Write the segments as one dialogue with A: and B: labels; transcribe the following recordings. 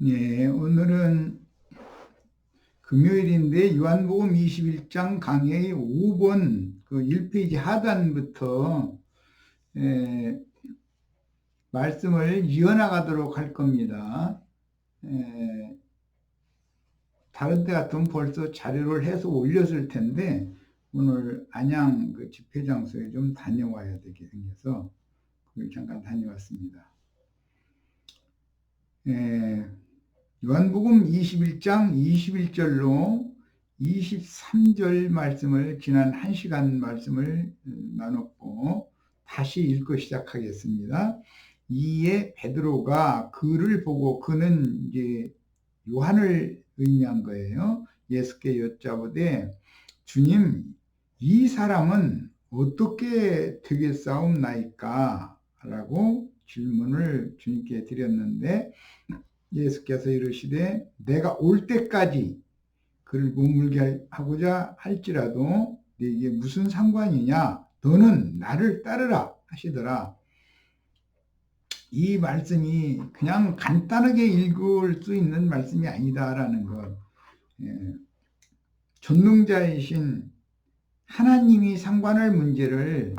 A: 예, 오늘은 금요일인데 요한복음 21장 강의 5번 그 1페이지 하단부터 말씀을 이어나가도록 할 겁니다. 다른 때 같으면 벌써 자료를 해서 올렸을 텐데 오늘 안양 그 집회 장소에 좀 다녀와야 되게 생겨서 잠깐 다녀왔습니다. 요한복음 21장 21절로 23절 말씀을 지난 1시간 말씀을 나눴고 다시 읽고 시작하겠습니다. 이에 베드로가 그를 보고, 그는 이제 요한을 의미한 거예요. 예수께 여짜보되 주님, 이 사람은 어떻게 되겠사옵나이까? 라고 질문을 주님께 드렸는데 예수께서 이르시되 내가 올 때까지 그를 머물게 하고자 할지라도 네게 무슨 상관이냐? 너는 나를 따르라 하시더라. 이 말씀이 그냥 간단하게 읽을 수 있는 말씀이 아니다라는 것. 전능자이신 하나님이 상관할 문제를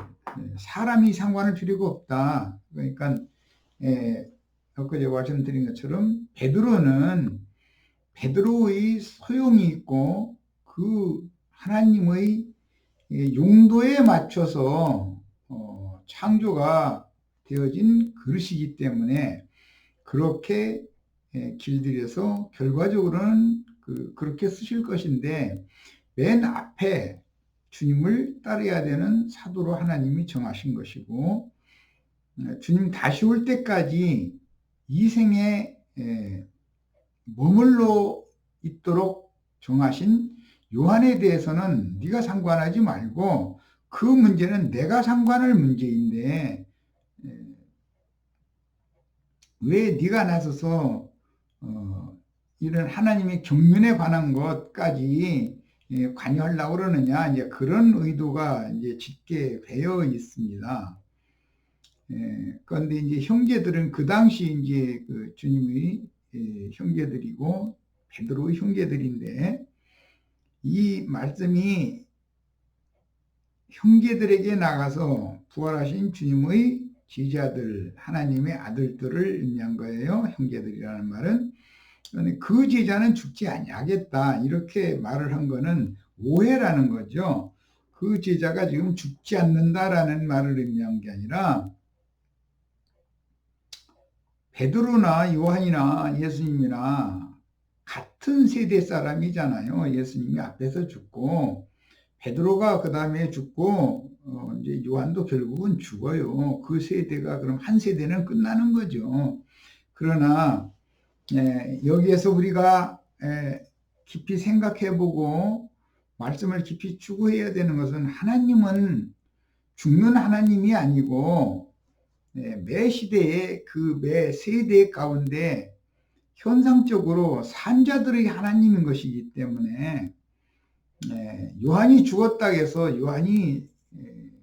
A: 사람이 상관할 필요가 없다. 그러니까 엊그제 말씀드린 것처럼 베드로의 소용이 있고 그 하나님의 용도에 맞춰서 창조가 되어진 그릇이기 때문에 그렇게 길들여서 결과적으로는 그렇게 쓰실 것인데 맨 앞에 주님을 따라야 되는 사도로 하나님이 정하신 것이고 주님 다시 올 때까지 이 생에 머물러 있도록 정하신 요한에 대해서는 네가 상관하지 말고 그 문제는 내가 상관할 문제인데 왜 네가 나서서 이런 하나님의 경륜에 관한 것까지 관여하려고 그러느냐, 이제 그런 의도가 이제 짙게 배어 있습니다. 그런데 이제 형제들은 그 당시 이제 그 주님의 형제들이고 베드로의 형제들인데 이 말씀이 형제들에게 나가서 부활하신 주님의 제자들, 하나님의 아들들을 의미한 거예요. 형제들이라는 말은. 그 제자는 죽지 아니하겠다 이렇게 말을 한 거는 오해라는 거죠. 그 제자가 지금 죽지 않는다라는 말을 의미한 게 아니라 베드로나 요한이나 예수님이나 같은 세대 사람이잖아요. 예수님이 앞에서 죽고 베드로가 그 다음에 죽고 이제 요한도 결국은 죽어요. 그 세대가 그럼 한 세대는 끝나는 거죠. 그러나 여기에서 우리가 깊이 생각해보고 말씀을 깊이 추구해야 되는 것은 하나님은 죽는 하나님이 아니고 매 시대에 그 매 세대 가운데 현상적으로 산자들의 하나님인 것이기 때문에 요한이 죽었다 해서 요한이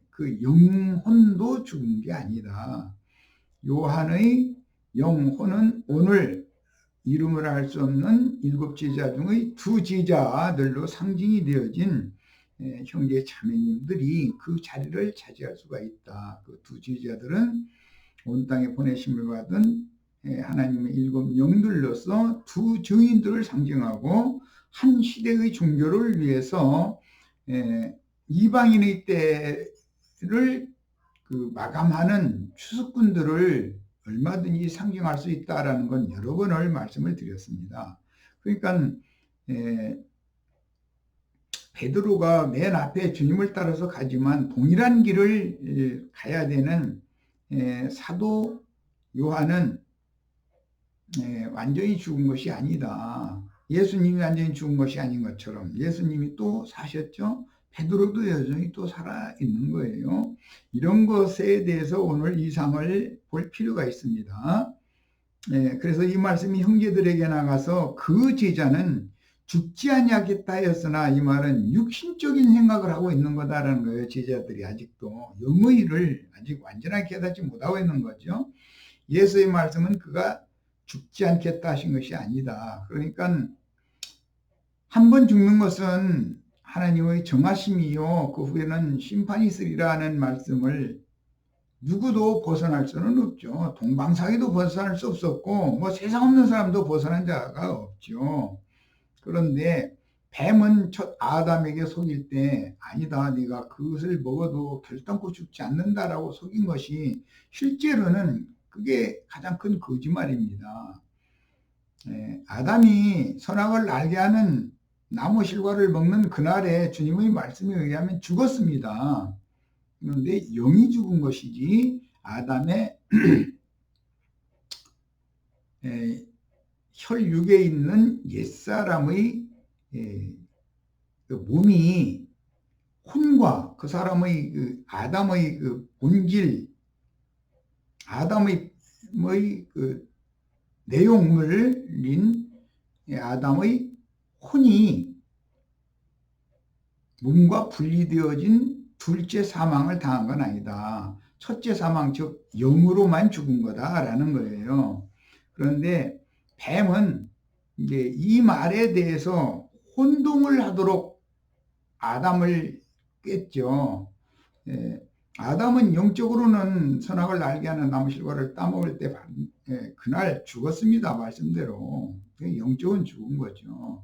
A: 그 영혼도 죽은 게 아니다. 요한의 영혼은 오늘 이름을 알 수 없는 7 제자 중의 2 제자들로 상징이 되어진 형제 자매님들이 그 자리를 차지할 수가 있다. 그 2 제자들은 온 땅에 보내심을 받은 하나님의 7 영들로서 2 증인들을 상징하고 한 시대의 종교를 위해서 이방인의 때를 마감하는 추수꾼들을 얼마든지 상징할 수 있다라는 건 여러 번을 말씀을 드렸습니다. 그러니까 베드로가 맨 앞에 주님을 따라서 가지만 동일한 길을 가야 되는 사도 요한은 완전히 죽은 것이 아니다. 예수님이 완전히 죽은 것이 아닌 것처럼 예수님이 또 사셨죠. 베드로도 여전히 또 살아있는 거예요. 이런 것에 대해서 오늘 이상을 볼 필요가 있습니다. 그래서 이 말씀이 형제들에게 나가서 그 제자는 죽지 아니하겠다 했으나 이 말은 육신적인 생각을 하고 있는 거다라는 거예요. 제자들이 아직도 영의 일을 아직 완전하게 깨닫지 못하고 있는 거죠. 예수의 말씀은 그가 죽지 않겠다 하신 것이 아니다. 그러니까 한 번 죽는 것은 하나님의 정하심이요 그 후에는 심판이 있으리라는 말씀을 누구도 벗어날 수는 없죠. 동방사기도 벗어날 수 없었고 뭐 세상 없는 사람도 벗어난 자가 없죠. 그런데 뱀은 첫 아담에게 속일 때 아니다 네가 그것을 먹어도 결단코 죽지 않는다라고 속인 것이 실제로는 그게 가장 큰 거짓말입니다. 아담이 선악을 알게 하는 나무 실과를 먹는 그날에 주님의 말씀에 의하면 죽었습니다. 그런데 영이 죽은 것이지 아담의 혈육에 있는 옛사람의 그 몸이 혼과 그 사람의 그 아담의 그 본질, 아담의 그 내용물인 아담의 혼이 몸과 분리되어진 둘째 사망을 당한 건 아니다. 첫째 사망, 즉 영으로만 죽은 거다라는 거예요. 그런데 뱀은 이제 이 말에 대해서 혼동을 하도록 아담을 깼죠. 아담은 영적으로는 선악을 알게 하는 나무 실과를 따먹을 때 그날 죽었습니다. 말씀대로. 영적은 죽은 거죠.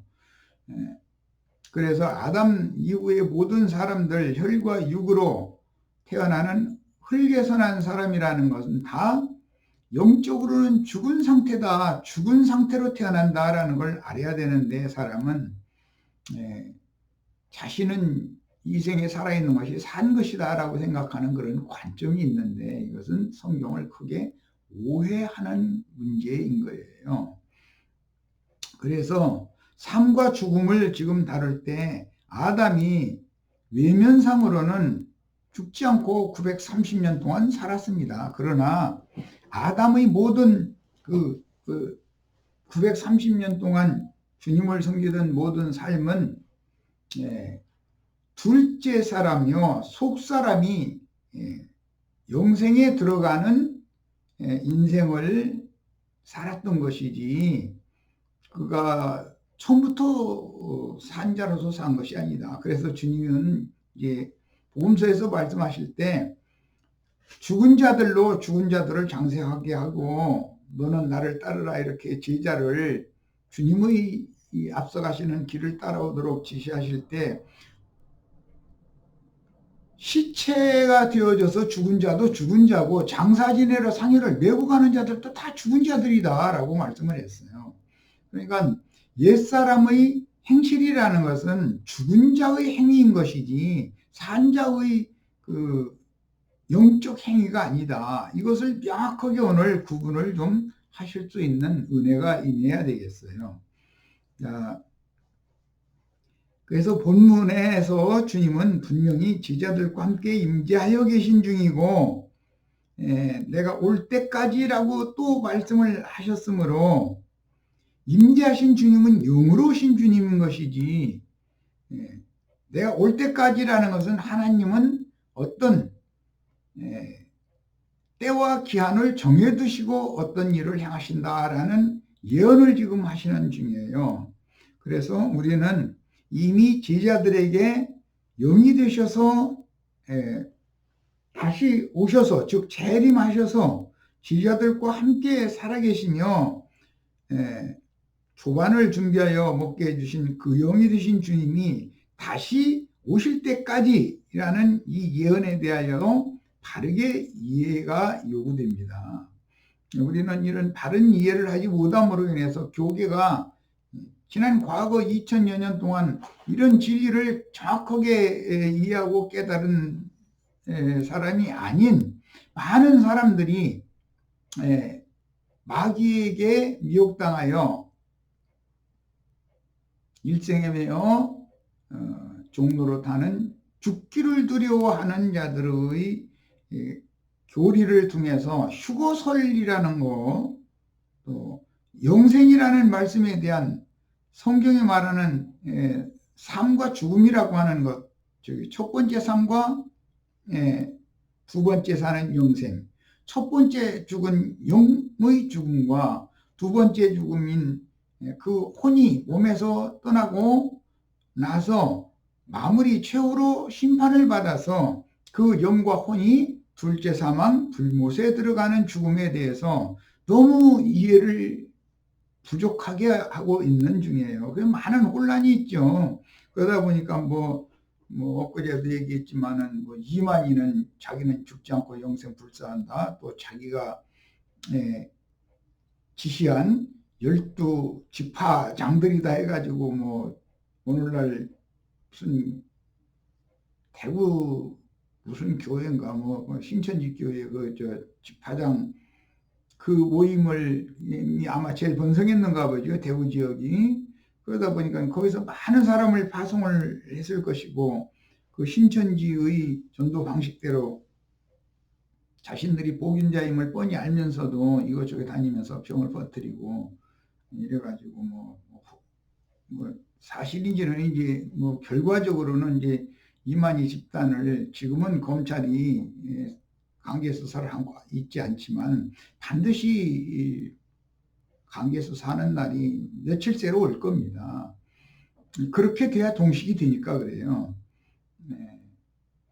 A: 그래서 아담 이후의 모든 사람들 혈과 육으로 태어나는 흙에서 난 사람이라는 것은 다 영적으로는 죽은 상태다. 죽은 상태로 태어난다라는 걸 알아야 되는데 사람은 자신은 이 생에 살아있는 것이 산 것이다 라고 생각하는 그런 관점이 있는데 이것은 성경을 크게 오해하는 문제인 거예요. 그래서 삶과 죽음을 지금 다룰 때 아담이 외면상으로는 죽지 않고 930년 동안 살았습니다. 그러나 아담의 모든 그 930년 동안 주님을 섬기던 모든 삶은 둘째 사람이요 속사람이 영생에 들어가는 인생을 살았던 것이지 그가 처음부터 산자로서 산 것이 아니다. 그래서 주님은 이제 복음서에서 말씀하실 때 죽은 자들로 죽은 자들을 장세하게 하고 너는 나를 따르라 이렇게 제자를 주님의 앞서가시는 길을 따라오도록 지시하실 때 시체가 되어져서 죽은 자도 죽은 자고 장사 지내러 상해를 메고 가는 자들도 다 죽은 자들이다 라고 말씀을 했어요. 그러니까 옛사람의 행실이라는 것은 죽은 자의 행위인 것이지 산 자의 그 영적 행위가 아니다. 이것을 명확하게 오늘 구분을 좀 하실 수 있는 은혜가 임해야 되겠어요. 자, 그래서 본문에서 주님은 분명히 제자들과 함께 임재하여 계신 중이고 내가 올 때까지라고 또 말씀을 하셨으므로 임재하신 주님은 영으로 오신 주님인 것이지 내가 올 때까지라는 것은 하나님은 어떤 때와 기한을 정해두시고 어떤 일을 행하신다라는 예언을 지금 하시는 중이에요. 그래서 우리는 이미 제자들에게 영이 되셔서 다시 오셔서 즉 재림하셔서 제자들과 함께 살아계시며 조반을 준비하여 먹게 해주신 그 영이 되신 주님이 다시 오실 때까지라는 이 예언에 대하여 바르게 이해가 요구됩니다. 우리는 이런 바른 이해를 하지 못함으로 인해서 교계가 지난 과거 2000여 년 동안 이런 진리를 정확하게 이해하고 깨달은 사람이 아닌 많은 사람들이 마귀에게 미혹당하여 일생에 매여 종로로 타는 죽기를 두려워하는 자들의 교리를 통해서 휴거설이라는 거, 또 영생이라는 말씀에 대한 성경이 말하는 삶과 죽음이라고 하는 것, 첫 번째 삶과 두 번째 사는 영생, 첫 번째 죽은 영의 죽음과 두 번째 죽음인 그 혼이 몸에서 떠나고 나서 마무리 최후로 심판을 받아서 그 영과 혼이 둘째 사망 불못에 들어가는 죽음에 대해서 너무 이해를 부족하게 하고 있는 중이에요. 그 많은 혼란이 있죠. 그러다 보니까 엊그제도 얘기했지만은 이만희는 자기는 죽지 않고 영생 불사한다. 또 자기가 지시한 12지파장들이다 해가지고 오늘날 무슨 대구 무슨 교회인가 신천지 교회 지파장 그 모임을 아마 제일 번성했는가 보죠. 대구 지역이. 그러다 보니까 거기서 많은 사람을 파송을 했을 것이고 그 신천지의 전도 방식대로 자신들이 복인자임을 뻔히 알면서도 이것저것 다니면서 병을 퍼뜨리고 이래가지고 사실인지는 이제 결과적으로는 이제 이만희 집단을 지금은 검찰이 강제 수사를 하고 있지 않지만 반드시 강제 수사하는 날이 며칠새로 올 겁니다. 그렇게 돼야 동식이 되니까 그래요.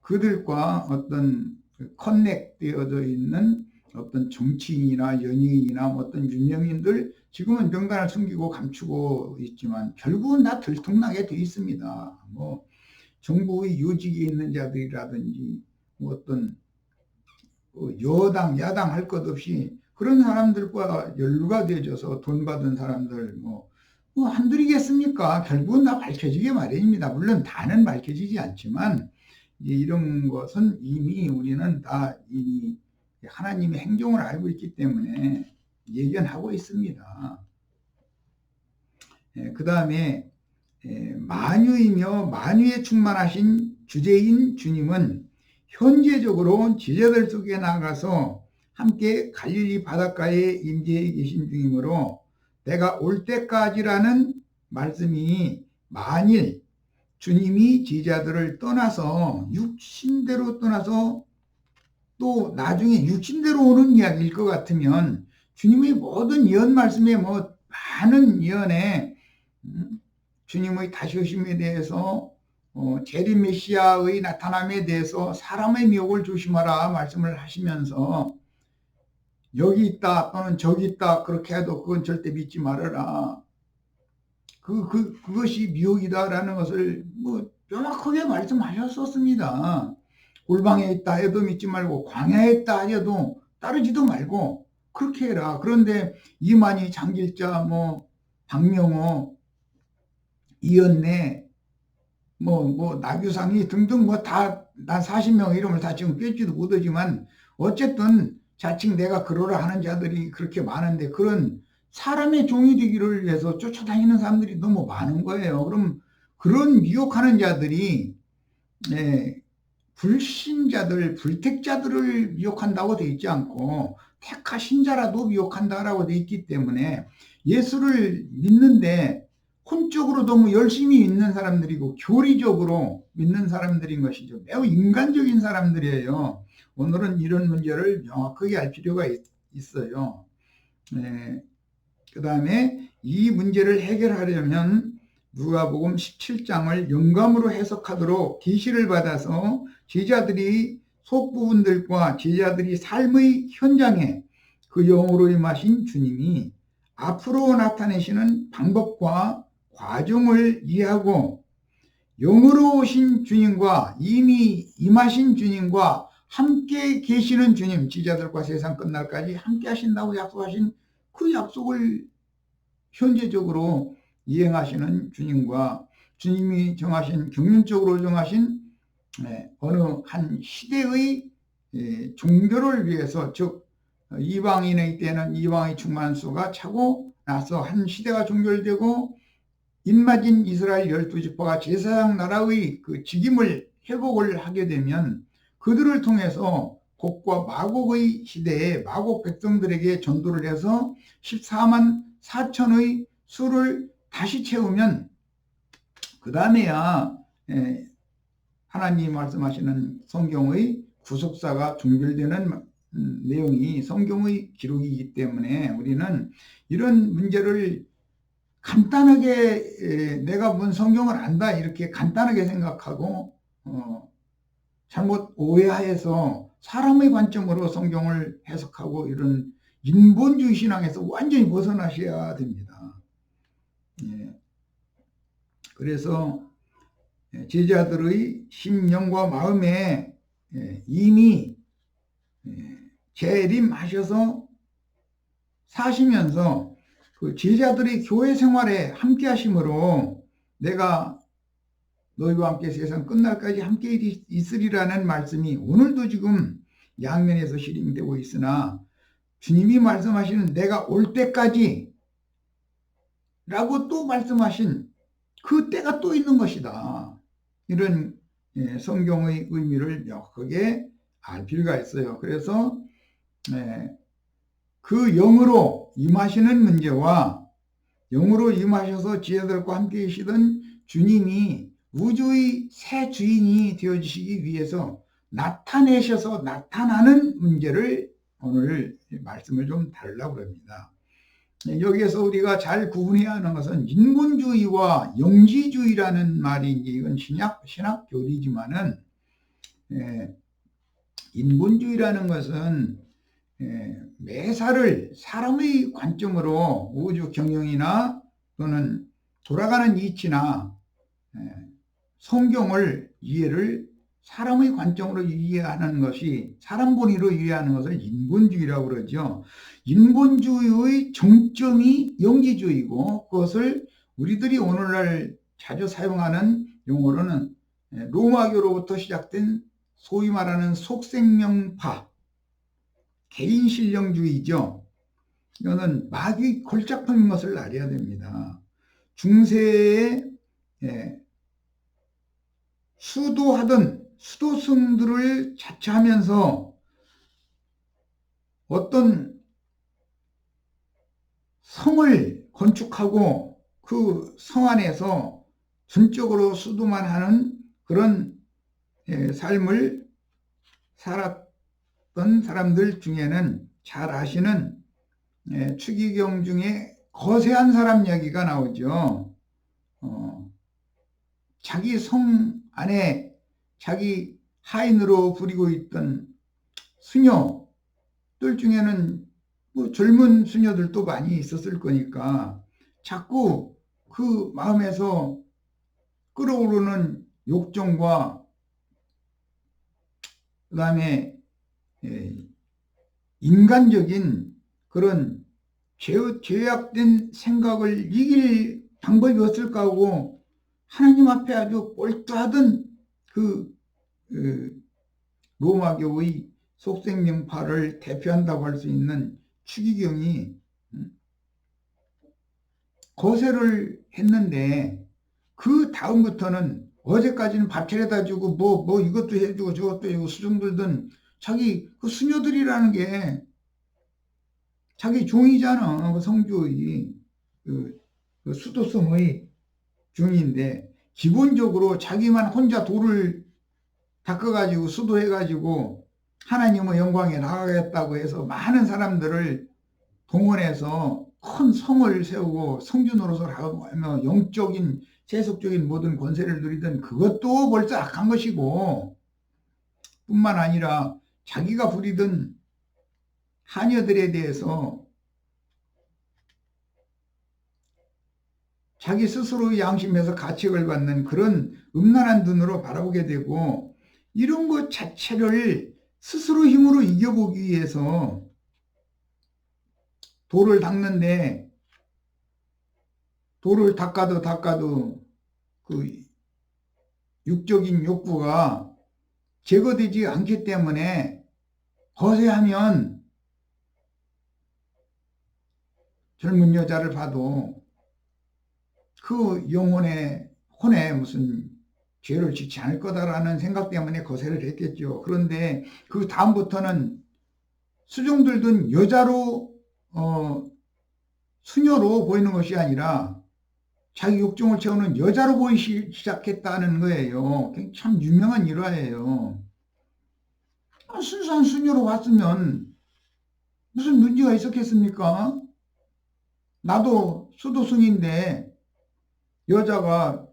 A: 그들과 어떤 커넥되어져 있는 어떤 정치인이나 연예인이나 어떤 유명인들 지금은 명단을 숨기고 감추고 있지만 결국은 다 들통나게 돼 있습니다. 정부의 요직에 있는 자들이라든지 어떤 여당 야당 할 것 없이 그런 사람들과 연루가 되어져서 돈 받은 사람들 한둘이겠습니까? 결국은 다 밝혀지게 마련입니다. 물론 다는 밝혀지지 않지만 이런 것은 이미 우리는 다 이미 하나님의 행동을 알고 있기 때문에 예견하고 있습니다. 그 다음에 만유이며 만유에 충만하신 주제인 주님은 현재적으로 제자들 속에 나가서 함께 갈릴리 바닷가에 임재해 계신 중이므로 내가 올 때까지라는 말씀이 만일 주님이 제자들을 떠나서 육신대로 떠나서 또 나중에 육신대로 오는 이야기일 것 같으면 주님의 모든 예언 말씀에 많은 예언에 주님의 다시 오심에 대해서 재림 메시아의 나타남에 대해서 사람의 미혹을 조심하라 말씀을 하시면서 여기 있다 또는 저기 있다 그렇게 해도 그건 절대 믿지 말아라. 그것이 미혹이다라는 것을 명확하게 말씀하셨었습니다. 골방에 있다 해도 믿지 말고 광야에 있다 하여도 따르지도 말고 그렇게 해라. 그런데 이만희, 장길자, 박명호, 이연래, 나규상이 등등 다 난 40명 이름을 다 지금 꿰지도 못하지만 어쨌든 자칭 내가 그러라 하는 자들이 그렇게 많은데 그런 사람의 종이 되기를 위해서 쫓아다니는 사람들이 너무 많은 거예요. 그럼 그런 미혹하는 자들이 불신자들, 불택자들을 미혹한다고 돼 있지 않고 택하신 자라도 미혹한다라고 돼 있기 때문에 예수를 믿는데 혼적으로 너무 열심히 믿는 사람들이고 교리적으로 믿는 사람들인 것이죠. 매우 인간적인 사람들이에요. 오늘은 이런 문제를 명확하게 알 필요가 있어요. 그 다음에 이 문제를 해결하려면 누가복음 17장을 영감으로 해석하도록 계시를 받아서 제자들이 속부분들과 제자들이 삶의 현장에 그 영으로 임하신 주님이 앞으로 나타내시는 방법과 과정을 이해하고 영으로 오신 주님과 이미 임하신 주님과 함께 계시는 주님, 제자들과 세상 끝날까지 함께 하신다고 약속하신 그 약속을 현재적으로 이행하시는 주님과 주님이 정하신 경륜적으로 정하신 어느 한 시대의 종교를 위해서 즉 이방인의 때는 이방의 충만한 수가 차고 나서 한 시대가 종결되고 인마진 이스라엘 12지파가 제사장 나라의 그 직임을 회복을 하게 되면 그들을 통해서 곡과 마곡의 시대에 마곡 백성들에게 전도를 해서 14만 4천의 수를 다시 채우면 그 다음에야 하나님 말씀하시는 성경의 구속사가 종결되는 내용이 성경의 기록이기 때문에 우리는 이런 문제를 간단하게 내가 본 성경을 안다 이렇게 간단하게 생각하고 잘못 오해하여서 사람의 관점으로 성경을 해석하고 이런 인본주의 신앙에서 완전히 벗어나셔야 됩니다. 예. 그래서 제자들의 심령과 마음에 이미 재림하셔서 사시면서 그 제자들의 교회 생활에 함께 하심으로 내가 너희와 함께 세상 끝날까지 함께 있으리라는 말씀이 오늘도 지금 양면에서 실행되고 있으나 주님이 말씀하시는 내가 올 때까지 라고 또 말씀하신 그 때가 또 있는 것이다. 이런 성경의 의미를 명확하게 알 필요가 있어요. 그래서 그 영으로 임하시는 문제와 영으로 임하셔서 지혜들과 함께 계시던 주님이 우주의 새 주인이 되어주시기 위해서 나타내셔서 나타나는 문제를 오늘 말씀을 좀 다루려고 합니다. 여기에서 우리가 잘 구분해야 하는 것은 인본주의와 영지주의라는 말이 이건 신학 교리지만은 인본주의라는 것은 매사를 사람의 관점으로 우주 경영이나 또는 돌아가는 이치나 성경을 이해를 사람의 관점으로 이해하는 것이 사람 본위로 이해하는 것을 인본주의라고 그러죠. 인본주의의 정점이 영지주의고 그것을 우리들이 오늘날 자주 사용하는 용어로는 로마교로부터 시작된 소위 말하는 속생명파 개인신령주의죠. 이거는 마귀 걸작품인 것을 알아야 됩니다. 중세에 수도하던 수도승들을 자처하면서 어떤 성을 건축하고 그 성 안에서 전적으로 수도만 하는 그런 삶을 살았던 사람들 중에는 잘 아시는 추기경 중에 거세한 사람 이야기가 나오죠. 자기 성 안에 자기 하인으로 부리고 있던 수녀들 중에는 뭐 젊은 수녀들도 많이 있었을 거니까 자꾸 그 마음에서 끓어오르는 욕정과 그 다음에 인간적인 그런 죄악된 생각을 이길 방법이 없을까 하고 하나님 앞에 아주 몰두하던 그 로마교의 속생명파를 대표한다고 할 수 있는 추기경이 거세를 했는데 그 다음부터는 어제까지는 밥 차려다 주고 뭐 이것도 해주고 저것도 해주고 수종들든 자기 그 수녀들이라는 게 자기 종이잖아. 그 성주의 그 수도성의 중인데 기본적으로 자기만 혼자 돌을 닦아가지고 수도해가지고 하나님의 영광에 나가겠다고 해서 많은 사람들을 동원해서 큰 성을 세우고 성주 노릇을 하며 영적인 세속적인 모든 권세를 누리던 그것도 벌써 악한 것이고 뿐만 아니라 자기가 부리던 하녀들에 대해서 자기 스스로의 양심에서 가책을 받는 그런 음란한 눈으로 바라보게 되고 이런 것 자체를 스스로 힘으로 이겨보기 위해서 돌을 닦는데 돌을 닦아도 그 육적인 욕구가 제거되지 않기 때문에 거세하면 젊은 여자를 봐도 그 영혼의 혼에 무슨 죄를 짓지 않을 거다라는 생각 때문에 거세를 했겠죠. 그런데 그 다음부터는 수종들든 여자로 수녀로 보이는 것이 아니라 자기 욕정을 채우는 여자로 보이기 시작했다는 거예요. 참 유명한 일화예요. 순수한 수녀로 왔으면 무슨 문제가 있었겠습니까? 나도 수도승인데 여자가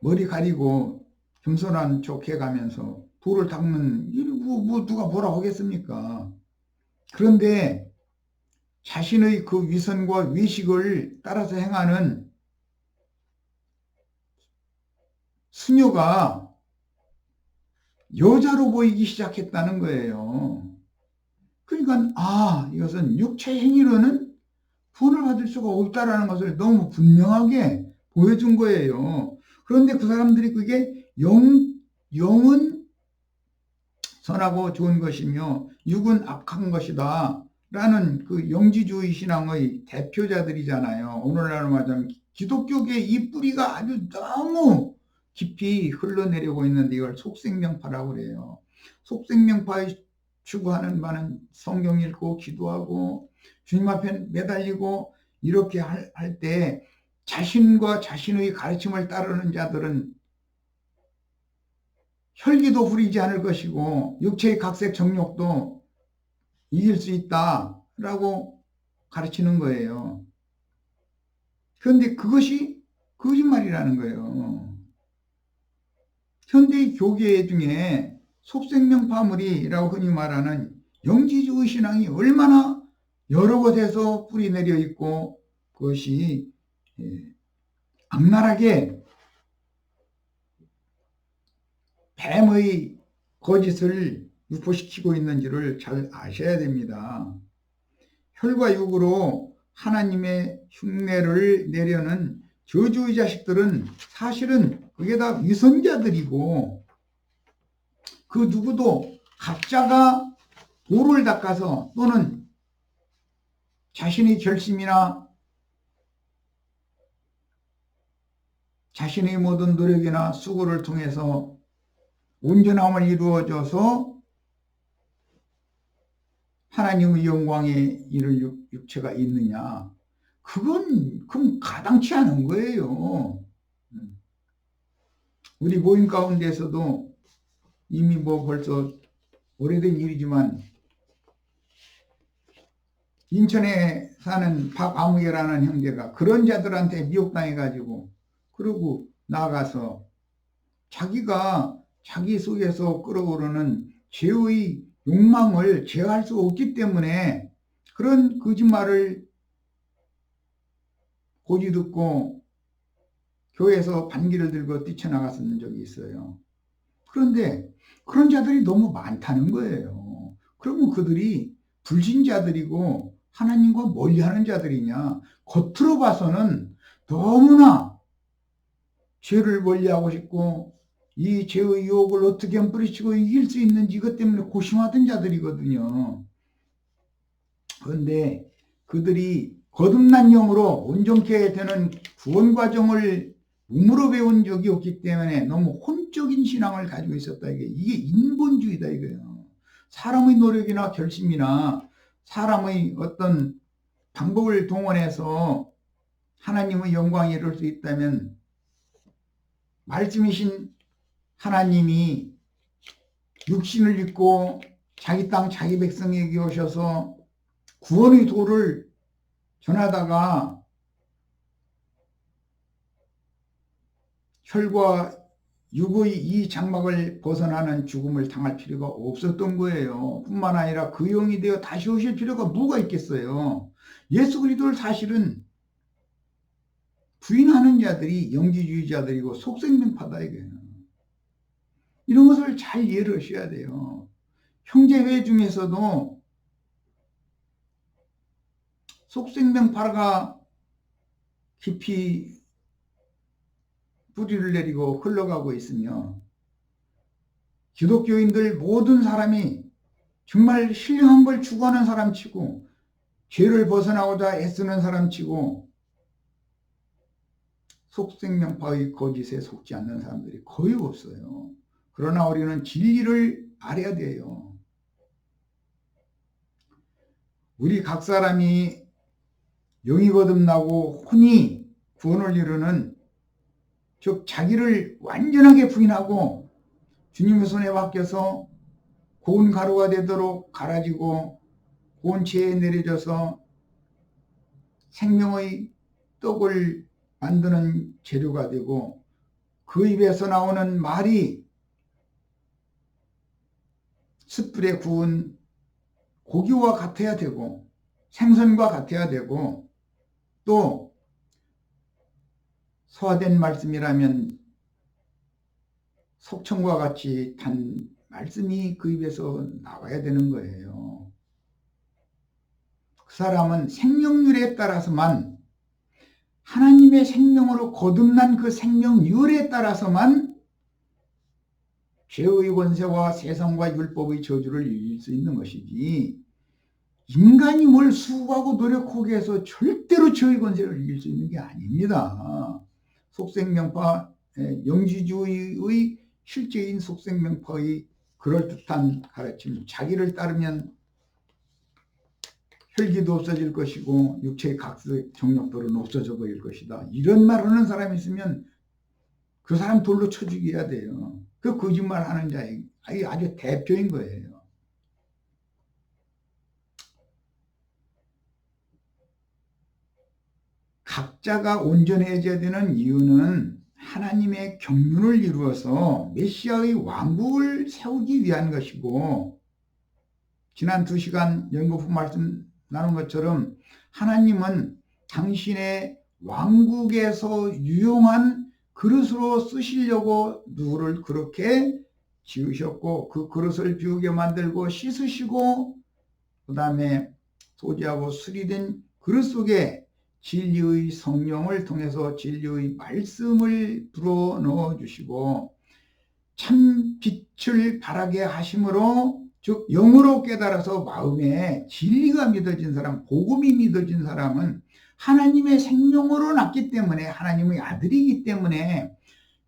A: 머리 가리고 겸손한 척 해가면서 돌을 닦는 뭐 누가 뭐라 하겠습니까? 그런데 자신의 그 위선과 위식을 따라서 행하는 수녀가 여자로 보이기 시작했다는 거예요. 그러니까 이것은 육체 행위로는 구원을 받을 수가 없다라는 것을 너무 분명하게 보여준 거예요. 그런데 그 사람들이 그게 영은 선하고 좋은 것이며 육은 악한 것이다 라는 그 영지주의 신앙의 대표자들이잖아요. 오늘날로 말하자면 기독교계의 이 뿌리가 아주 너무 깊이 흘러내리고 있는데 이걸 속생명파라고 그래요. 속생명파의 추구하는 바는 성경 읽고 기도하고 주님 앞에 매달리고 이렇게 할 때 자신과 자신의 가르침을 따르는 자들은 혈기도 후리지 않을 것이고 육체의 각색 정욕도 이길 수 있다라고 가르치는 거예요. 그런데 그것이 거짓말이라는 거예요. 현대 교계 중에 속생명 파물이라고 흔히 말하는 영지주의 신앙이 얼마나 여러 곳에서 뿌리내려 있고 그것이 악랄하게 뱀의 거짓을 유포시키고 있는지를 잘 아셔야 됩니다. 혈과 육으로 하나님의 흉내를 내려는 저주의 자식들은 사실은 그게 다 위선자들이고 그 누구도 각자가 돌을 닦아서 또는 자신의 결심이나 자신의 모든 노력이나 수고를 통해서 온전함을 이루어줘서 하나님의 영광에 이를 육체가 있느냐? 그럼 가당치 않은 거예요. 우리 모임 가운데서도 이미 뭐 벌써 오래된 일이지만 인천에 사는 박아무개라는 형제가 그런 자들한테 미혹당해가지고 그러고 나가서 자기가 자기 속에서 끌어오르는 죄의 욕망을 제어할 수 없기 때문에 그런 거짓말을 고지 듣고 교회에서 반기를 들고 뛰쳐나갔던 적이 있어요. 그런데 그런 자들이 너무 많다는 거예요. 그러면 그들이 불신자들이고 하나님과 멀리하는 자들이냐? 겉으로 봐서는 너무나 죄를 멀리하고 싶고 이 죄의 유혹을 어떻게 뿌리치고 이길 수 있는지 이것 때문에 고심하던 자들이거든요. 그런데 그들이 거듭난 영으로 온전케 되는 구원 과정을 몸으로 배운 적이 없기 때문에 너무 혼적인 신앙을 가지고 있었다. 이게 인본주의다 이거예요. 사람의 노력이나 결심이나 사람의 어떤 방법을 동원해서 하나님의 영광에 이룰 수 있다면 말씀이신 하나님이 육신을 입고 자기 땅 자기 백성에게 오셔서 구원의 도를 전하다가 혈과 육의 이 장막을 벗어나는 죽음을 당할 필요가 없었던 거예요. 뿐만 아니라 그 영이 되어 다시 오실 필요가 뭐가 있겠어요. 예수 그리스도를 사실은 부인하는 자들이 영지주의자들이고 속생명파다 이거예요. 이런 것을 잘 이해를 하셔야 돼요. 형제회 중에서도 속생명파가 깊이 뿌리를 내리고 흘러가고 있으며 기독교인들 모든 사람이 정말 신령한 걸 추구하는 사람 치고 죄를 벗어나고자 애쓰는 사람 치고 속생명파의 거짓에 속지 않는 사람들이 거의 없어요. 그러나 우리는 진리를 알아야 돼요. 우리 각 사람이 영이 거듭나고 혼이 구원을 이루는 즉 자기를 완전하게 부인하고 주님의 손에 맡겨서 고운 가루가 되도록 갈아지고 고운 체에 내려져서 생명의 떡을 만드는 재료가 되고 그 입에서 나오는 말이 숯불에 구운 고기와 같아야 되고 생선과 같아야 되고 또 소화된 말씀이라면 석청과 같이 단 말씀이 그 입에서 나와야 되는 거예요. 그 사람은 생명률에 따라서만 하나님의 생명으로 거듭난 그 생명률에 따라서만 죄의 권세와 세상과 율법의 저주를 이길 수 있는 것이지 인간이 뭘 수고하고 노력하게 해서 절대로 죄의 권세를 이길 수 있는 게 아닙니다. 속생명파, 영지주의의 실제인 속생명파의 그럴듯한 가르침, 자기를 따르면 혈기도 없어질 것이고 육체의 각색 정력들은 없어져 버릴 것이다. 이런 말 하는 사람이 있으면 그 사람 돌로 쳐 죽여야 돼요. 그 거짓말 하는 자의 아주 대표인 거예요. 각자가 온전해져야 되는 이유는 하나님의 경륜을 이루어서 메시아의 왕국을 세우기 위한 것이고 지난 2시간 연거푸 말씀 나눈 것처럼 하나님은 당신의 왕국에서 유용한 그릇으로 쓰시려고 누구를 그렇게 지으셨고 그 그릇을 비우게 만들고 씻으시고 그 다음에 소지하고 수리된 그릇 속에 진리의 성령을 통해서 진리의 말씀을 불어넣어 주시고 참 빛을 발하게 하심으로 즉 영으로 깨달아서 마음에 진리가 믿어진 사람, 복음이 믿어진 사람은 하나님의 생명으로 났기 때문에 하나님의 아들이기 때문에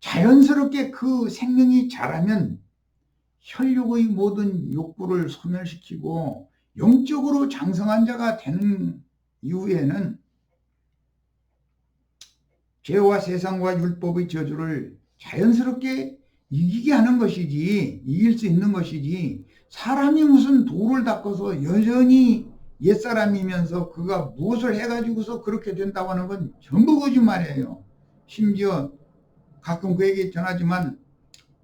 A: 자연스럽게 그 생명이 자라면 혈육의 모든 욕구를 소멸시키고 영적으로 장성한 자가 되는 이후에는 죄와 세상과 율법의 저주를 자연스럽게 이기게 하는 것이지 이길 수 있는 것이지 사람이 무슨 돌을 닦아서 여전히 옛사람이면서 그가 무엇을 해가지고서 그렇게 된다고 하는 건 전부 거짓말이에요. 심지어 가끔 그 얘기 전하지만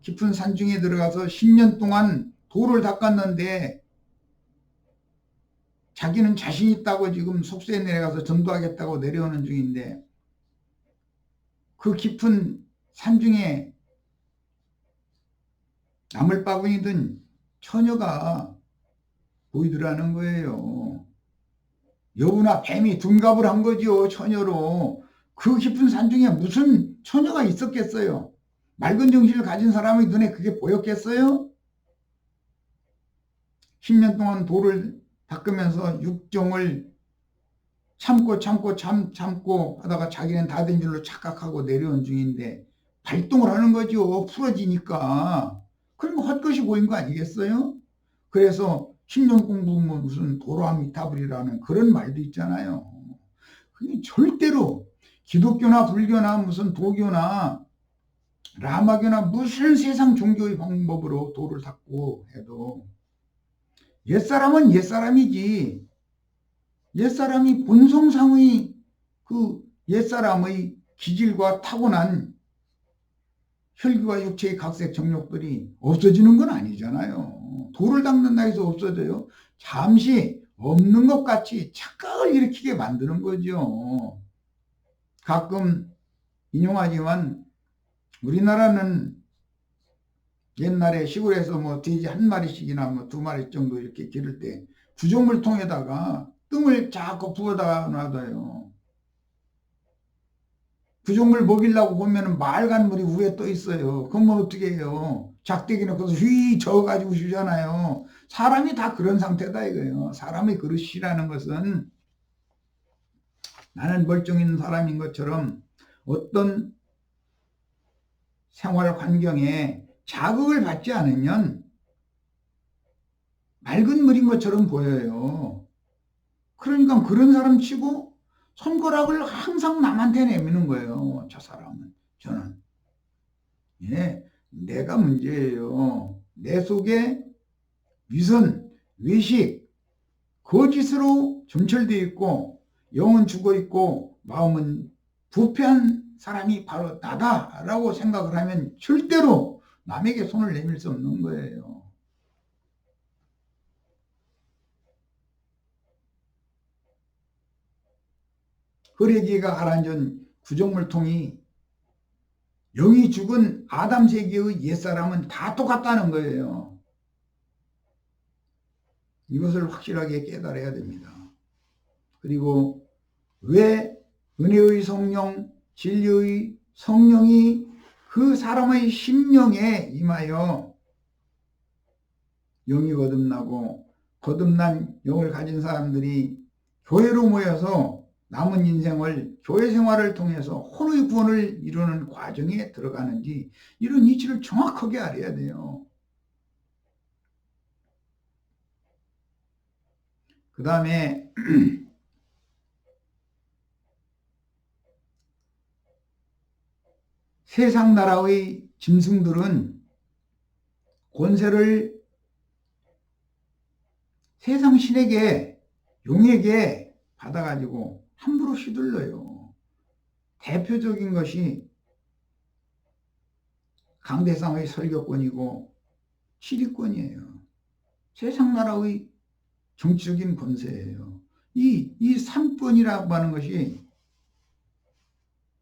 A: 깊은 산중에 들어가서 10년 동안 돌을 닦았는데 자기는 자신 있다고 지금 속세에 내려가서 전도하겠다고 내려오는 중인데 그 깊은 산중에 나물바구니든 처녀가 보이더라는 거예요. 여우나 뱀이 둔갑을 한 거죠. 처녀로. 그 깊은 산중에 무슨 처녀가 있었겠어요? 맑은 정신을 가진 사람의 눈에 그게 보였겠어요? 10년 동안 돌을 닦으면서 육정을 참고 하다가 자기는 다 된 줄로 착각하고 내려온 중인데 발동을 하는 거죠. 풀어지니까. 그러니까 헛것이 보인 거 아니겠어요? 그래서 10년 공부면 무슨 도로아미타불이라는 그런 말도 있잖아요. 그게 절대로 기독교나 불교나 무슨 도교나 라마교나 무슨 세상 종교의 방법으로 돌을 닦고 해도 옛사람은 옛사람이지 옛사람이 본성상의 그 옛사람의 기질과 타고난 혈기와 육체의 각색 정욕들이 없어지는 건 아니잖아요. 돌을 닦는다 해서 없어져요. 잠시 없는 것 같이 착각을 일으키게 만드는 거죠. 가끔 인용하지만 우리나라는 옛날에 시골에서 뭐 돼지 한 마리씩이나 뭐 2마리 정도 이렇게 기를 때 구조물통에다가 뜸을 자꾸 부어다 놔둬요. 구조물 먹이려고 보면 맑은 물이 위에 떠 있어요. 그러면 어떻게 해요? 작대기 넣고서 휘 저어가지고 주잖아요. 사람이 다 그런 상태다 이거예요. 사람의 그릇이라는 것은 나는 멀쩡한 사람인 것처럼 어떤 생활 환경에 자극을 받지 않으면 맑은 물인 것처럼 보여요. 그러니까 그런 사람 치고 손가락을 항상 남한테 내미는 거예요. 저 사람은. 저는. 예, 내가 문제예요. 내 속에 위선, 외식, 거짓으로 점철되어 있고 영은 죽어 있고 마음은 부패한 사람이 바로 나다라고 생각을 하면 절대로 남에게 손을 내밀 수 없는 거예요. 흐레기가 가라앉은 구정물통이 영이 죽은 아담 세계의 옛사람은 다 똑같다는 거예요. 이것을 확실하게 깨달아야 됩니다. 그리고 왜 은혜의 성령, 진리의 성령이 그 사람의 심령에 임하여 영이 거듭나고 거듭난 영을 가진 사람들이 교회로 모여서 남은 인생을 교회 생활을 통해서 혼의 구원을 이루는 과정에 들어가는지 이런 이치를 정확하게 알아야 돼요. 그 다음에 세상 나라의 짐승들은 권세를 세상 신에게 용에게 받아가지고 함부로 휘둘러요. 대표적인 것이 강대상의 설교권이고 시리권이에요. 세상 나라의 정치적인 권세예요. 이 3권이라고 하는 것이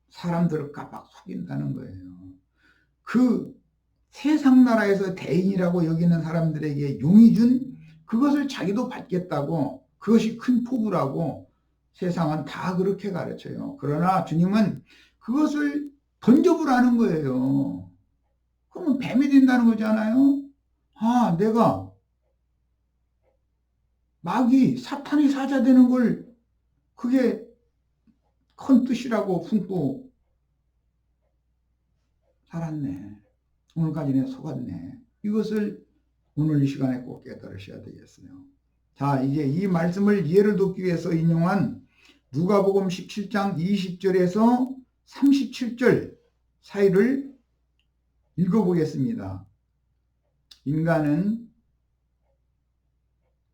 A: 사람들을 깜빡 속인다는 거예요. 그 세상 나라에서 대인이라고 여기는 사람들에게 용이 준 그것을 자기도 받겠다고 그것이 큰 포부라고 세상은 다 그렇게 가르쳐요. 그러나 주님은 그것을 던져보라는 거예요. 그러면 뱀이 된다는 거잖아요. 아, 내가 마귀, 사탄이 사자 되는 걸 그게 큰 뜻이라고 품고 살았네. 오늘까지는 속았네. 이것을 오늘 이 시간에 꼭 깨달으셔야 되겠어요. 자, 이제 이 말씀을 이해를 돕기 위해서 인용한 누가복음 17장 20절에서 37절 사이를 읽어보겠습니다. 인간은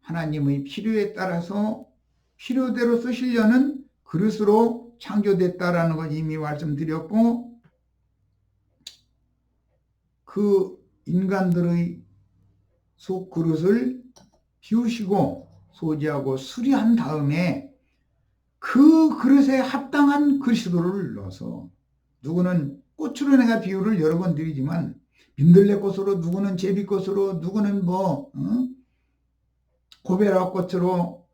A: 하나님의 필요에 따라서 필요대로 쓰시려는 그릇으로 창조됐다라는 걸 이미 말씀드렸고, 그 인간들의 속 그릇을 비우시고 소지하고 수리한 다음에 그 그릇에 합당한 그릇으로를 넣어서, 누구는 꽃으로 내가 비유를 여러 번 드리지만 민들레꽃으로, 누구는 제비꽃으로, 누구는 고베라꽃으로,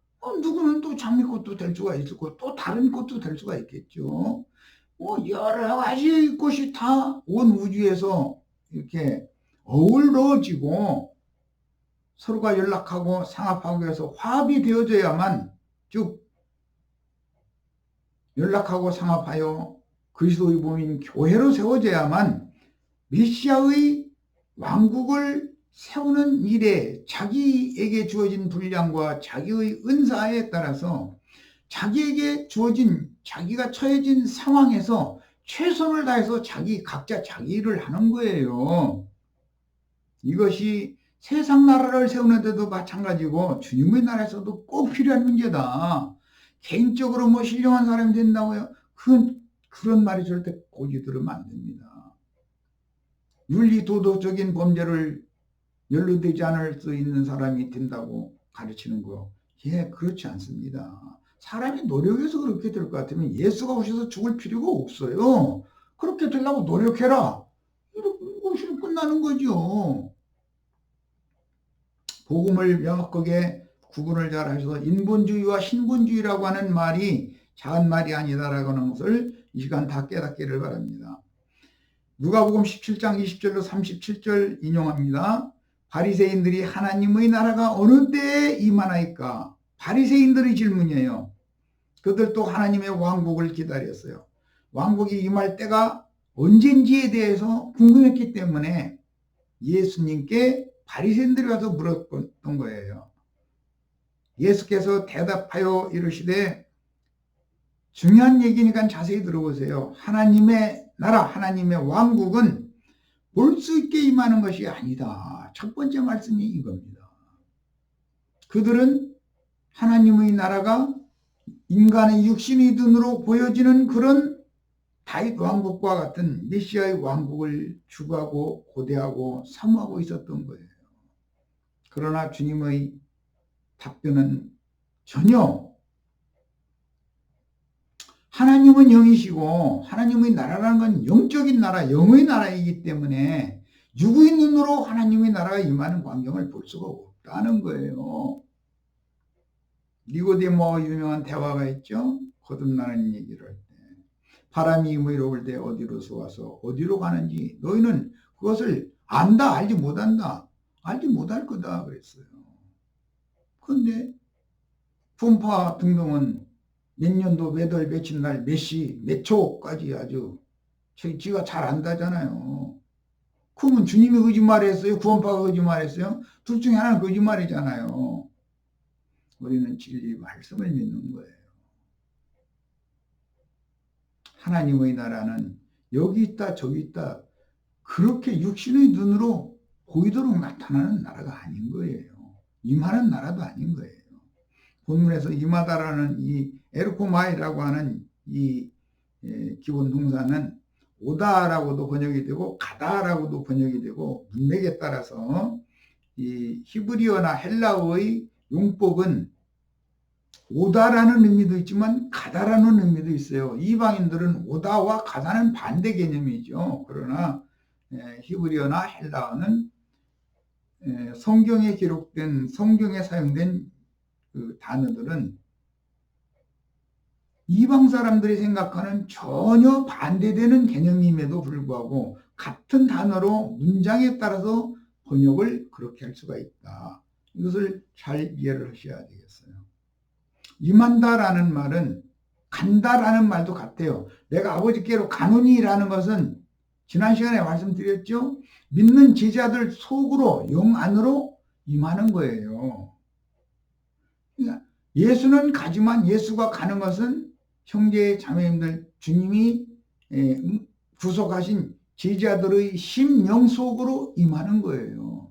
A: 누구는 또 장미꽃도 될 수가 있고 또 다른 꽃도 될 수가 있겠죠. 여러 가지 꽃이 다 온 우주에서 이렇게 어우러지고 서로가 연락하고 상합하고 해서 화합이 되어져야만, 즉 연락하고 상합하여 그리스도의 몸인 교회로 세워져야만 메시아의 왕국을 세우는 일에 자기에게 주어진 분량과 자기의 은사에 따라서 자기에게 주어진, 자기가 처해진 상황에서 최선을 다해서 각자 자기 일을 하는 거예요. 이것이 세상 나라를 세우는데도 마찬가지고 주님의 나라에서도 꼭 필요한 문제다. 개인적으로 신령한 사람이 된다고요? 그런 말이 절대 고지 들으면 안 됩니다. 윤리 도덕적인 범죄를 연루되지 않을 수 있는 사람이 된다고 가르치는 거, 그렇지 않습니다. 사람이 노력해서 그렇게 될 것 같으면 예수가 오셔서 죽을 필요가 없어요. 그렇게 되려고 노력해라, 이러고 끝나는 거죠. 복음을 명확하게 구분을 잘 하셔서 인본주의와 신본주의라고 하는 말이 작은 말이 아니다라고 하는 것을 이 시간 다 깨닫기를 바랍니다. 누가복음 17장 20절로 37절 인용합니다. 바리새인들이 하나님의 나라가 어느 때에 임하나이까? 바리새인들의 질문이에요. 그들도 하나님의 왕국을 기다렸어요. 왕국이 임할 때가 언젠지에 대해서 궁금했기 때문에 예수님께 바리새인들이 와서 물었던 거예요. 예수께서 대답하여 이르시되, 중요한 얘기니까 자세히 들어보세요. 하나님의 나라, 하나님의 왕국은 볼 수 있게 임하는 것이 아니다. 첫 번째 말씀이 이겁니다. 그들은 하나님의 나라가 인간의 육신의 눈으로 보여지는 그런 다윗 왕국과 같은 메시아의 왕국을 추구하고 고대하고 사모하고 있었던 거예요. 그러나 주님의 답변은 전혀, 하나님은 영이시고 하나님의 나라라는 건 영적인 나라, 영의 나라이기 때문에 육의 눈으로 하나님의 나라가 임하는 광경을 볼 수가 없다는 거예요. 니고데모 유명한 대화가 있죠. 거듭나는 얘기를 할 때. 바람이 의로울 때 어디로서 와서 어디로 가는지 너희는 그것을 안다, 알지 못한다. 알지 못할 거다 그랬어요. 그런데 분파 등등은 몇 년도, 몇 월, 며칠 날, 몇 시, 몇 초까지 아주 지가 잘 안다잖아요. 그러면 주님이 거짓말했어요? 구원파가 거짓말했어요? 둘 중에 하나는 거짓말이잖아요. 우리는 진리 말씀을 믿는 거예요. 하나님의 나라는 여기 있다 저기 있다 그렇게 육신의 눈으로 보이도록 나타나는 나라가 아닌 거예요. 임하는 나라도 아닌 거예요. 본문에서 임하다라는 이 에르코마이라고 하는 이 기본 동사는 오다라고도 번역이 되고 가다라고도 번역이 되고 문맥에 따라서 이 히브리어나 헬라어의 용법은 오다라는 의미도 있지만 가다라는 의미도 있어요. 이방인들은 오다와 가다는 반대 개념이죠. 그러나 히브리어나 헬라어는 성경에 기록된, 성경에 사용된 그 단어들은 이방 사람들이 생각하는 전혀 반대되는 개념임에도 불구하고 같은 단어로 문장에 따라서 번역을 그렇게 할 수가 있다. 이것을 잘 이해를 하셔야 되겠어요. 임한다라는 말은 간다라는 말도 같아요. 내가 아버지께로 가노니라는 것은 지난 시간에 말씀드렸죠. 믿는 제자들 속으로, 영 안으로 임하는 거예요. 그러니까 예수는 가지만 예수가 가는 것은 형제 자매님들, 주님이 구속하신 제자들의 심령 속으로 임하는 거예요.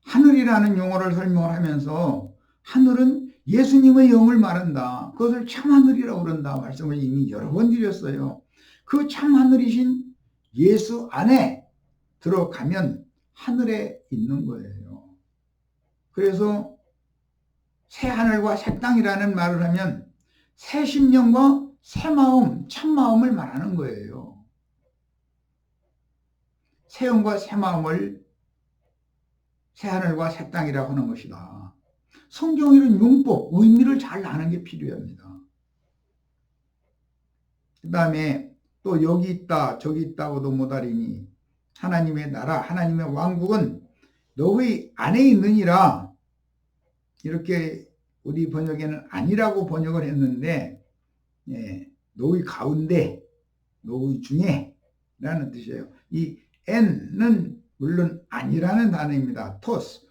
A: 하늘이라는 용어를 설명을 하면서 하늘은 예수님의 영을 말한다. 그것을 참하늘이라고 그런다. 말씀을 이미 여러 번 드렸어요. 그 참하늘이신 예수 안에 들어가면 하늘에 있는 거예요. 그래서 새 하늘과 새 땅이라는 말을 하면 새 심령과 새 마음, 참마음을 말하는 거예요. 새 영과 새 마음을 새 하늘과 새 땅이라고 하는 것이다. 성경에는 용법, 의미를 잘 아는 게 필요합니다. 그 다음에 또 여기 있다 저기 있다고도 못하리니 하나님의 나라, 하나님의 왕국은 너희 안에 있느니라. 이렇게 우리 번역에는 아니라고 번역을 했는데 너희 가운데, 너희 중에 라는 뜻이에요. 이 n는 물론 아니라는 단어입니다. 토스,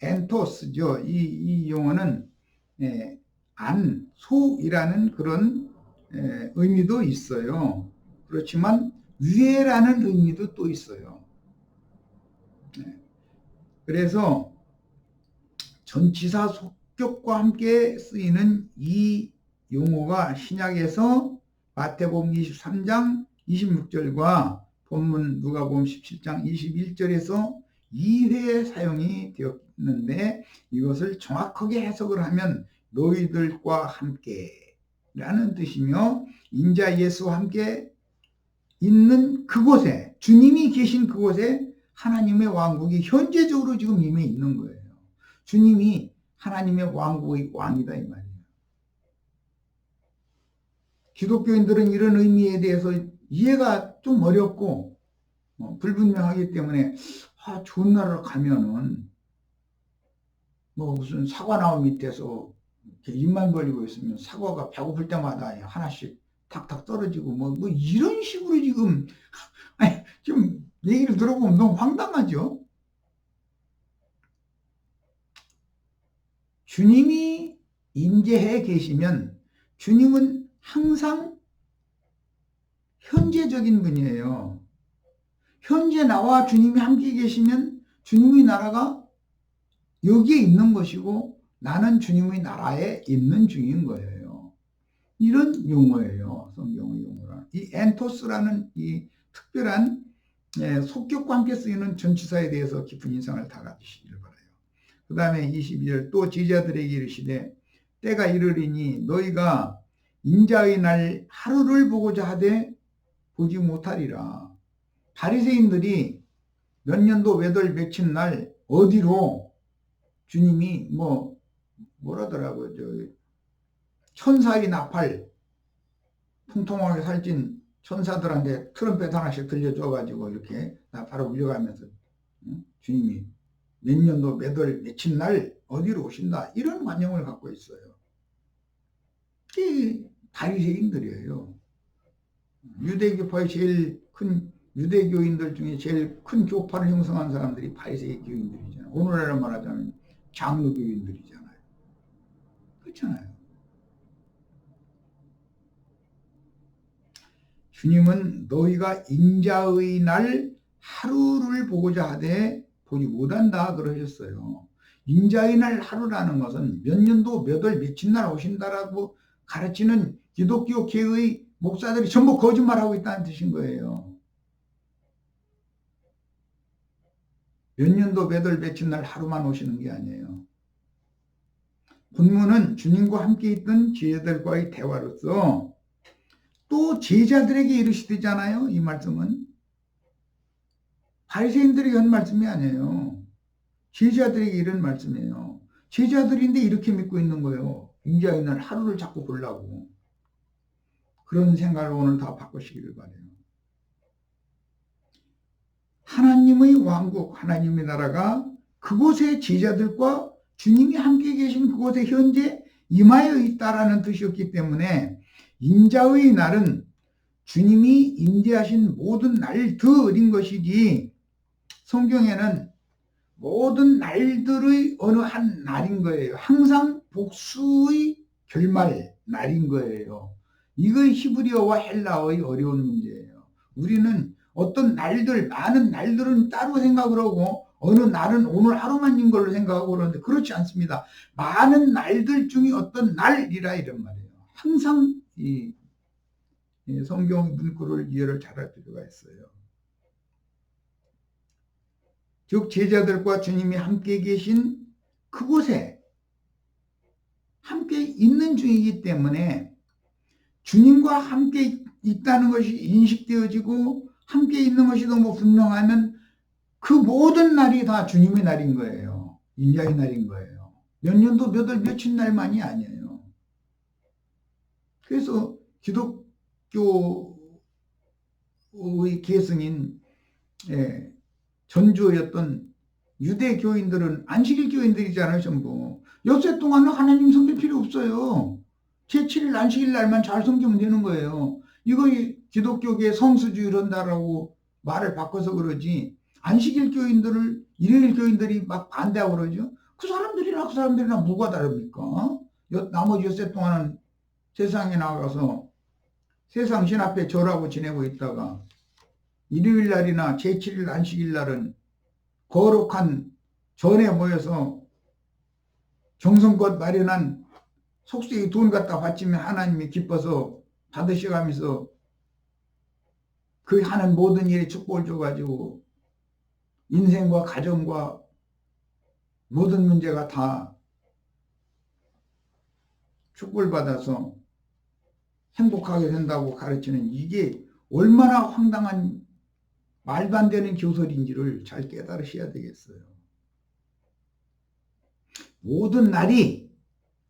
A: 엔토스죠. 이 용어는 안, 소이라는 그런 의미도 있어요. 그렇지만 위에라는 의미도 또 있어요. 그래서 전치사 속격과 함께 쓰이는 이 용어가 신약에서 마태복음 23장 26절과 본문 누가복음 17장 21절에서 2회 사용이 되었는데 이것을 정확하게 해석을 하면 너희들과 함께 라는 뜻이며 인자 예수와 함께 있는 그곳에, 주님이 계신 그곳에 하나님의 왕국이 현재적으로 지금 임해 있는 거예요. 주님이 하나님의 왕국의 왕이다 이 말이에요. 기독교인들은 이런 의미에 대해서 이해가 좀 어렵고 불분명하기 때문에 좋은 나라로 가면은 무슨 사과 나무 밑에서 이렇게 입만 벌리고 있으면 사과가 배고플 때마다 하나씩 탁탁 떨어지고 뭐 이런 식으로 지금 아니, 좀 얘기를 들어보면 너무 황당하죠. 주님이 임재해 계시면 주님은 항상 현재적인 분이에요. 현재 나와 주님이 함께 계시면 주님의 나라가 여기에 있는 것이고 나는 주님의 나라에 있는 중인 거예요. 이런 용어예요. 성경의 용어라. 이 엔토스라는 이 특별한 속격과 함께 쓰이는 전치사에 대해서 깊은 인상을 다 가지시기를 바라요. 그 다음에 22절 또 제자들에게 이르시되 때가 이르리니 너희가 인자의 날 하루를 보고자 하되 보지 못하리라. 바리새인들이 몇 년도 몇월 며칠 날 어디로 주님이 뭐라더라고요. 천사의 나팔 통통하게 살찐 천사들한테 트럼펫 하나씩 들려줘가지고 이렇게 나팔을 울려가면서 주님이 몇 년도 몇월 며칠 날 어디로 오신다 이런 관념을 갖고 있어요. 이 바리새인들이에요. 유대교파의 제일 큰 유대교인들 중에 제일 큰 교파를 형성한 사람들이 바리새인 교인들이잖아요. 오늘날로 말하자면 장로교인들이잖아요. 그렇잖아요. 주님은 너희가 인자의 날 하루를 보고자 하되 보지 못한다 그러셨어요. 인자의 날 하루라는 것은 몇 년도 몇월 며칠 날 오신다라고 가르치는 기독교 계의 목사들이 전부 거짓말하고 있다는 뜻인 거예요. 몇 년도 몇월 며칠 날 하루만 오시는 게 아니에요. 본문은 주님과 함께 있던 제자들과의 대화로서 또 제자들에게 이르시되잖아요. 이 말씀은 바리새인들에게 한 말씀이 아니에요. 제자들에게 이런 말씀이에요. 제자들인데 이렇게 믿고 있는 거예요. 인자의 날 하루를 자꾸 보려고. 그런 생각을 오늘 다 바꾸시기를 바라요. 하나님의 왕국, 하나님의 나라가 그곳에 제자들과 주님이 함께 계신 그곳에 현재 임하여 있다라는 뜻이었기 때문에 인자의 날은 주님이 임재하신 모든 날들인 것이지 성경에는 모든 날들의 어느 한 날인 거예요. 항상 복수의 결말 날인 거예요. 이거 히브리어와 헬라어의 어려운 문제예요. 우리는 어떤 날들, 많은 날들은 따로 생각을 하고 어느 날은 오늘 하루만인 걸로 생각하고 그러는데 그렇지 않습니다. 많은 날들 중에 어떤 날이라 이런 말이에요. 항상 이 성경 문구를 이해를 잘할 필요가 있어요. 즉 제자들과 주님이 함께 계신 그곳에 함께 있는 중이기 때문에 주님과 함께 있다는 것이 인식되어지고 함께 있는 것이 너무 분명하면 그 모든 날이 다 주님의 날인 거예요. 인자의 날인 거예요. 몇 년도 몇월 며칠 날만이 아니에요. 그래서 기독교의 계승인 전주였던 유대교인들은 안식일 교인들이잖아요. 전부. 엿새 동안은 하나님 섬길 필요 없어요. 제7일 안식일 날만 잘 섬기면 되는 거예요. 이거 기독교계 성수주의를 한다라고 말을 바꿔서 그러지 안식일 교인들을 일일 교인들이 막 반대하고 그러죠. 그 사람들이랑 뭐가 다릅니까? 나머지 엿새 동안은 세상에 나가서 세상 신 앞에 절하고 지내고 있다가 일요일 날이나 제7일 안식일 날은 거룩한 전에 모여서 정성껏 마련한 속세의 돈 갖다 바치면 하나님이 기뻐서 받으셔가면서 그 하는 모든 일에 축복을 줘가지고 인생과 가정과 모든 문제가 다 축복을 받아서 행복하게 된다고 가르치는 이게 얼마나 황당한 말도 안 되는 교설인지를 잘 깨달으셔야 되겠어요.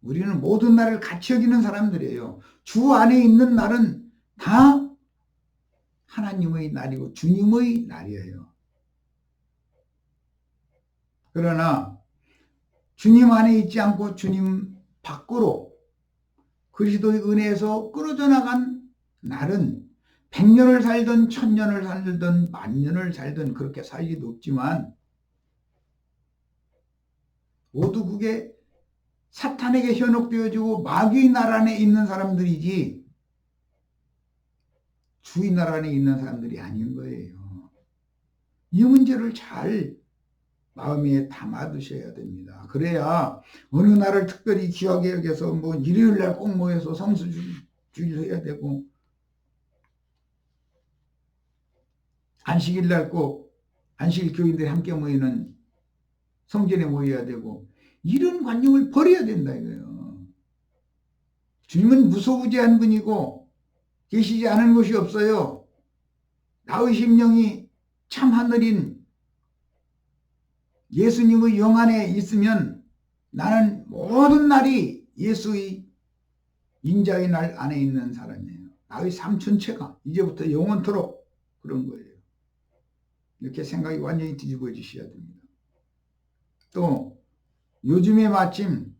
A: 우리는 모든 날을 같이 여기는 사람들이에요. 주 안에 있는 날은 다 하나님의 날이고 주님의 날이에요. 그러나 주님 안에 있지 않고 주님 밖으로 그리스도의 은혜에서 끌어져 나간 날은 100년을 살든 1000년을 살든 만년을 살든 그렇게 살 리도 없지만 모두 그게 사탄에게 현혹되어지고 마귀의 날 안에 있는 사람들이지 주의 나라에 있는 사람들이 아닌 거예요. 이 문제를 잘 마음에 담아두셔야 됩니다. 그래야 어느 날을 특별히 귀하게 여겨서 뭐 일요일 날 꼭 모여서 성수주일 해야 되고 안식일 날 꼭 안식일 교인들이 함께 모이는 성전에 모여야 되고 이런 관념을 버려야 된다 이거예요. 주님은 무소부재한 분이고 계시지 않은 곳이 없어요. 나의 심령이 참 하늘인 예수님의 영 안에 있으면 나는 모든 날이 예수의 인자의 날 안에 있는 사람이에요. 나의 삶 전체가 이제부터 영원토록 그런 거예요. 이렇게 생각이 완전히 뒤집어지셔야 됩니다. 또 요즘에 마침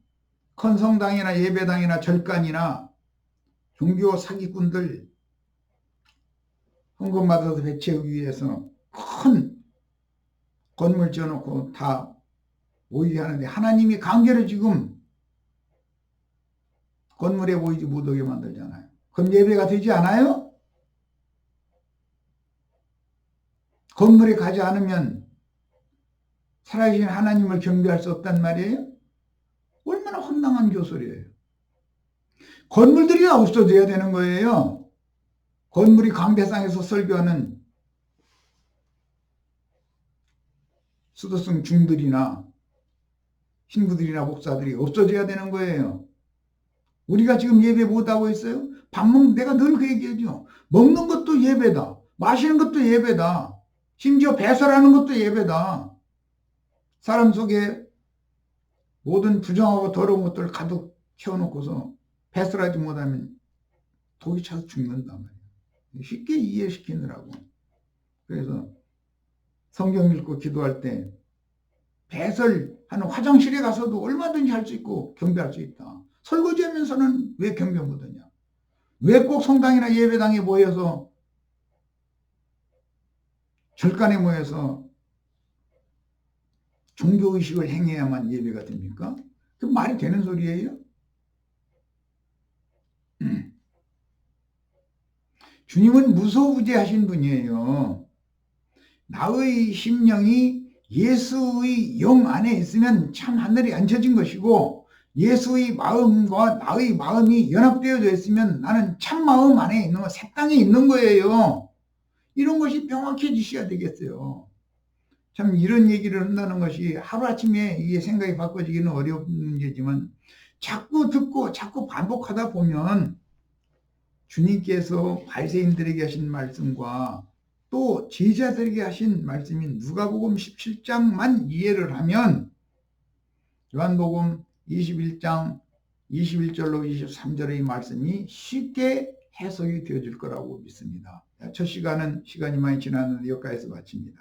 A: 큰 성당이나 예배당이나 절간이나 종교 사기꾼들 헌금 받아서 배치하기 위해서 큰 건물 지어놓고 다 모이게 하는데 하나님이 강제로 지금 건물에 모이지 못하게 만들잖아요. 그럼 예배가 되지 않아요? 건물에 가지 않으면 살아계신 하나님을 경배할 수 없단 말이에요? 얼마나 황당한 교설이에요. 건물들이 다 없어져야 되는 거예요. 건물이 강대상에서 설교하는 수도승 중들이나 신부들이나 목사들이 없어져야 되는 거예요. 우리가 지금 예배 못하고 있어요? 밥 먹는, 내가 늘 그 얘기하죠. 먹는 것도 예배다. 마시는 것도 예배다. 심지어 배설하는 것도 예배다. 사람 속에 모든 부정하고 더러운 것들을 가득 채워놓고서 배설하지 못하면 독이 차서 죽는단 말이에요. 쉽게 이해시키느라고. 그래서 성경 읽고 기도할 때 배설하는 화장실에 가서도 얼마든지 할 수 있고 경배할 수 있다. 설거지하면서는 왜 경배 못하냐? 왜 꼭 성당이나 예배당에 모여서 절간에 모여서 종교의식을 행해야만 예배가 됩니까? 그 말이 되는 소리예요? 주님은 무소부재하신 분이에요. 나의 심령이 예수의 영 안에 있으면 참 하늘이 앉혀진 것이고 예수의 마음과 나의 마음이 연합되어져 있으면 나는 참 마음 안에 있는 거, 새 땅에 있는 거예요. 이런 것이 명확해지셔야 되겠어요. 참 이런 얘기를 한다는 것이 하루아침에 이게 생각이 바꿔지기는 어려운 문제지만 자꾸 듣고 자꾸 반복하다 보면 주님께서 바리새인들에게 하신 말씀과 또 제자들에게 하신 말씀인 누가복음 17장만 이해를 하면 요한복음 21장 21절로 23절의 말씀이 쉽게 해석이 되어질 거라고 믿습니다. 첫 시간은 시간이 많이 지났는데 여기까지서 마칩니다.